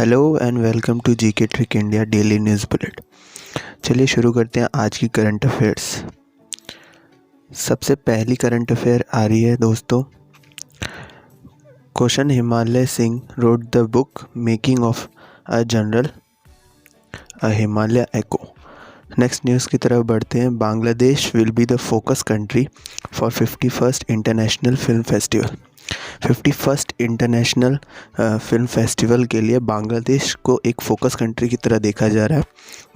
Hello and welcome to GK trick India daily news bullet. चलिए शुरू करते हैं आज की करंट अफेयर्स। सबसे पहली करंट अफेयर आ रही है दोस्तों। Question, Himalaya Singh road the book making of a general a Himalaya echo. Next news की तरफ बढ़ते हैं। Bangladesh will be the focus country for 51st international film festival. 51st international film festival के लिए बांग्लादेश को एक फोकस कंट्री की तरह देखा जा रहा है,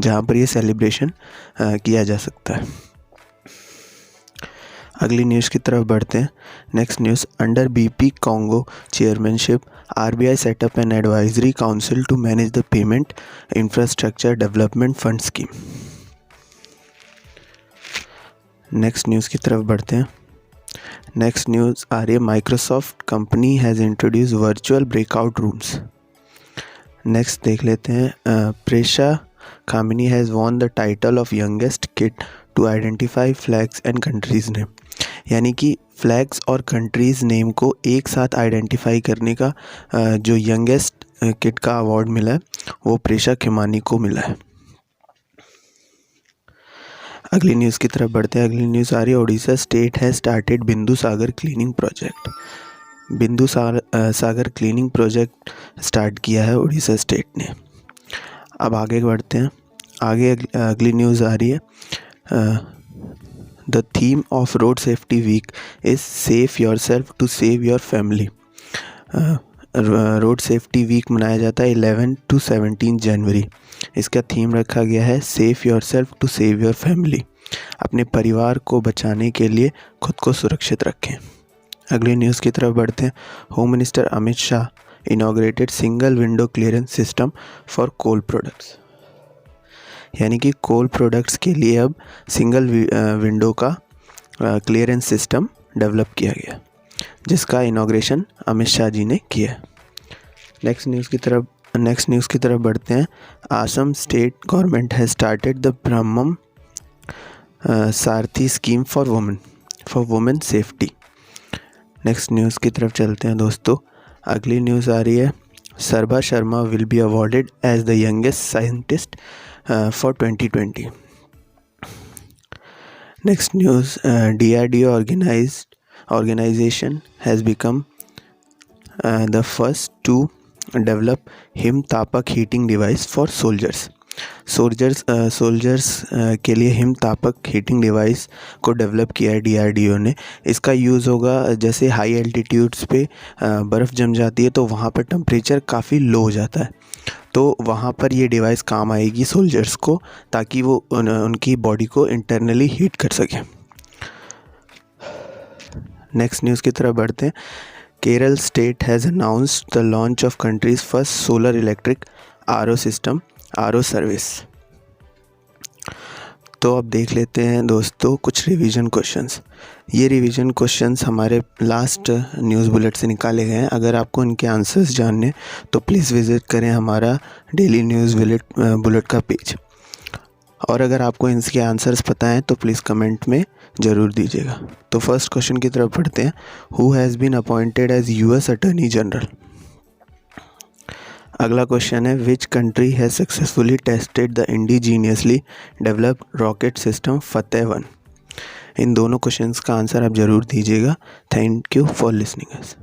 जहां पर ये सेलिब्रेशन किया जा सकता है। अगली न्यूज़ की तरफ बढ़ते हैं। Next news, under BP Kanungo chairmanship RBI setup an advisory council to manage the payment infrastructure development fund scheme. Next news की तरफ बढ़ते हैं। नेक्स्ट न्यूज़ आ रही है, Microsoft company has introduce virtual breakout rooms. Next देख लेते हैं। Presha Khamini has won the title of youngest kid to identify flags and countries name. यानी कि फ्लैग्स और कंट्रीज़ नेम को एक साथ आइडेंटिफाई करने का जो यंगेस्ट किड का अवार्ड मिला है वो प्रेशा खिमानी को मिला है। अगली न्यूज़ की तरफ बढ़ते हैं। अगली न्यूज़ आ रही है, ओडिशा स्टेट हैज़ स्टार्टेड बिंदु सागर क्लीनिंग प्रोजेक्ट। बिंदु सागर क्लीनिंग प्रोजेक्ट स्टार्ट किया है उड़ीसा स्टेट ने। अब आगे बढ़ते हैं। आगे अगली न्यूज़ आ रही है, the theme of road safety week is safe yourself to save your family. Road safety week मनाया जाता है 11 to 17 जनवरी। इसका थीम रखा गया है safe yourself to save your family. अपने परिवार को बचाने के लिए खुद को सुरक्षित रखें। अगली न्यूज़ की तरफ बढ़ते हैं। Home minister Amit Shah inaugurated single window clearance system for coal products. यानी कि कोल प्रोडक्ट्स के लिए अब सिंगल विंडो का क्लियरेंस सिस्टम डेवलप किया गया, जिसका इनॉग्रेशन अमित शाह जी ने किया। नेक्स्ट न्यूज़ की तरफ बढ़ते हैं। Assam state government has started the Brahmam Sarathi scheme for women safety. Next news की तरफ चलते हैं दोस्तों। अगली न्यूज़ आ रही है, Sarabha Sharma will be awarded as the youngest scientist for 2020। Next news, DRDO organization has become the first to develop Himtapak heating device for soldiers के लिए हिमतापक हीटिंग डिवाइस को डेवलप किया है DRDO ने। इसका यूज़ होगा जैसे हाई एल्टीट्यूड्स पे बर्फ़ जम जाती है तो वहाँ पर टेम्परेचर काफ़ी लो हो जाता है, तो वहाँ पर ये डिवाइस काम आएगी सोल्जर्स को, ताकि वो उनकी बॉडी को इंटरनली हीट कर सकें। नेक्स्ट न्यूज़ की तरफ बढ़ते हैं। Kerala state has announced the launch of countries first solar electric RO system RO service. तो अब देख लेते हैं दोस्तों कुछ रिवीजन क्वेश्चंस। ये रिवीजन क्वेश्चंस हमारे लास्ट न्यूज़ बुलेट से निकाले गए हैं। अगर आपको इनके आंसर्स जानने तो प्लीज़ विज़िट करें हमारा डेली न्यूज़ बुलेट का पेज। और अगर आपको इनके आंसर्स पता हैं तो प्लीज़ कमेंट में ज़रूर दीजिएगा। तो फर्स्ट क्वेश्चन की तरफ पढ़ते हैं। Who has been appointed as US attorney general. अगला क्वेश्चन है, which country has successfully tested the indigenously developed rocket system Fateh 1। इन दोनों क्वेश्चंस का आंसर आप ज़रूर दीजिएगा। Thank you for listening us.